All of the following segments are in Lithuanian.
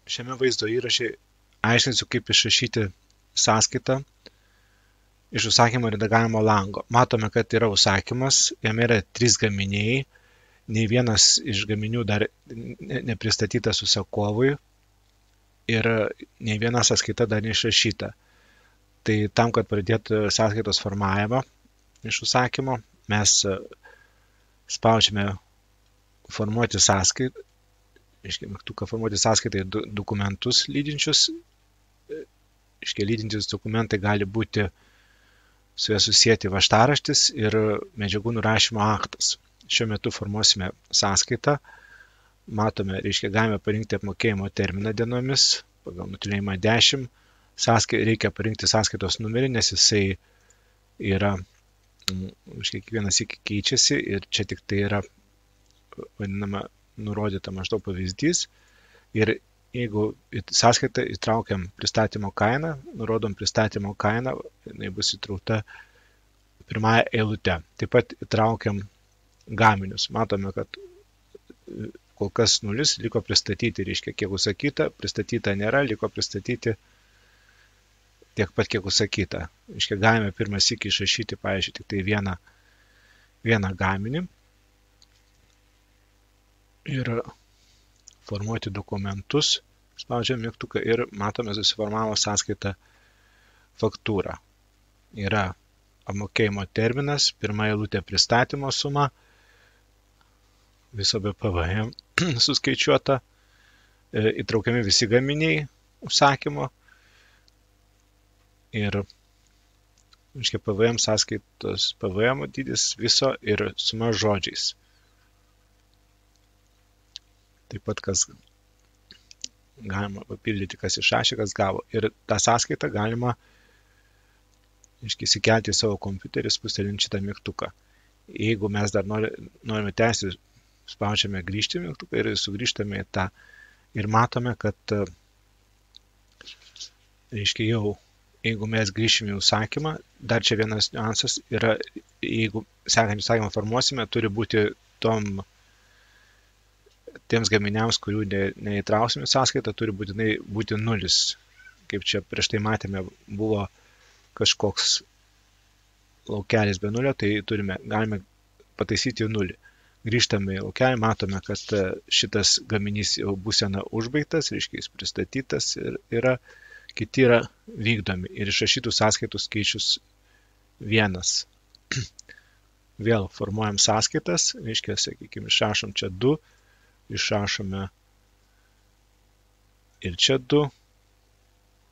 Šiame vaizdo įraše aiškinsiu, kaip išrašyti sąskaitą iš užsakymo redagavimo lango. Matome, kad yra užsakymas, jame yra 3 gaminiai, nei vienas iš gaminių dar nepristatytas užsakovui ir nei viena sąskaita dar neišrašyta. Tai tam, kad pradėtų sąskaitos formavimą iš užsakymo, mes spaudžiame formuoti sąskaitą, mygtuką formuoti sąskaitą į dokumentus lydinčius. Lydintys dokumentai gali būti su jie susijęti važtaraštis ir medžiagų nurašymo aktas. Šiuo metu formuosime sąskaitą. Matome, galime parinkti apmokėjimo terminą dienomis, pagal nutylėjimą 10. Reikia parinkti sąskaitos numerį, nes jisai yra, kiekvienas iki keičiasi ir čia tik tai yra vadinama nurodyta maždaug pavyzdys. Ir jeigu į sąskaitą įtraukiam pristatymo kainą, nurodom pristatymo kainą, jinai bus įtraukta pirmąją eilutę. Taip pat įtraukiam gaminius. Matome, kad kol kas 0 liko pristatyti, kiek užsakyta, pristatyta nėra, liko pristatyti tiek pat, kiek užsakyta. Galime pirmą sykį išrašyti, pavyzdžiui, tik tai vieną gaminį ir formuoti dokumentus. Spaudžiam mygtuką ir matome, susiformavo sąskaita faktūra. Yra apmokėjimo terminas, pirma eilutė pristatymo suma, viso be PVM suskaičiuota, įtraukiami visi gaminiai užsakymo ir PVM sąskaitos PVM dydis viso ir suma žodžiais. Taip pat, kas galima papildyti, kas išrašė, kas gavo. Ir tą sąskaitą galima įsikelti į savo kompiuterį, spustelint šitą mygtuką. Jeigu mes dar norime tęsti, spaudžiame grįžti mygtuką ir sugrįžtame į tą. Ir matome, kad jeigu mes grįšime į užsakymą, dar čia vienas niuansas yra, jeigu sekantį užsakymą formuosime, turi būti tiems gaminiams, kurių neįtrausime sąskaitą, turi būtinai būti 0. Kaip čia prieš tai matėme, buvo kažkoks laukelis be 0, tai galime pataisyti 0. Grįžtame į laukelį, matome, kad šitas gaminys jau būsena užbaigtas, jis pristatytas ir kiti yra vykdomi. Ir išrašytų sąskaitų skaičius 1. Vėl formuojam sąskaitas, išrašom čia 2, išrašome ir čia 2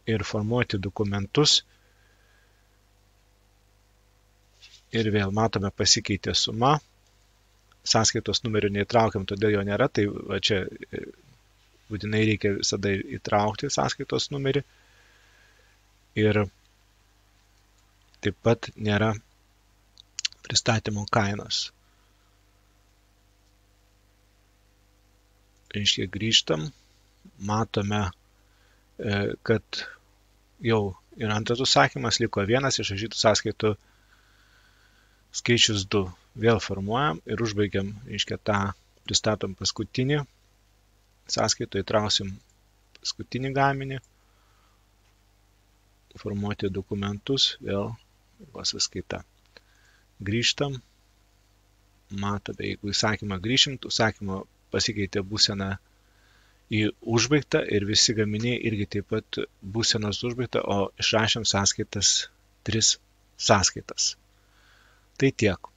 ir formuoti dokumentus ir vėl matome pasikeitė suma, sąskaitos numerio neįtraukiam, todėl jo nėra, tai va čia būtinai reikia visada įtraukti sąskaitos numerį ir taip pat nėra pristatymo kainos. Grįžtam, matome, kad jau yra antras užsakymas, liko 1, išrašytų sąskaitų skaičius 2. Vėl formuojam ir užbaigiam, tą pristatom paskutinį sąskaitą, įtrausim paskutinį gaminį, formuoti dokumentus, vėl sąskaita. Grįžtam, matome, jeigu įsakymą grįšim, užsakymo pasikeitė būsena į užbaigtą ir visi gaminiai irgi taip pat būsenos užbaigta, o išrašėm sąskaitas 3 sąskaitas. Tai tiek.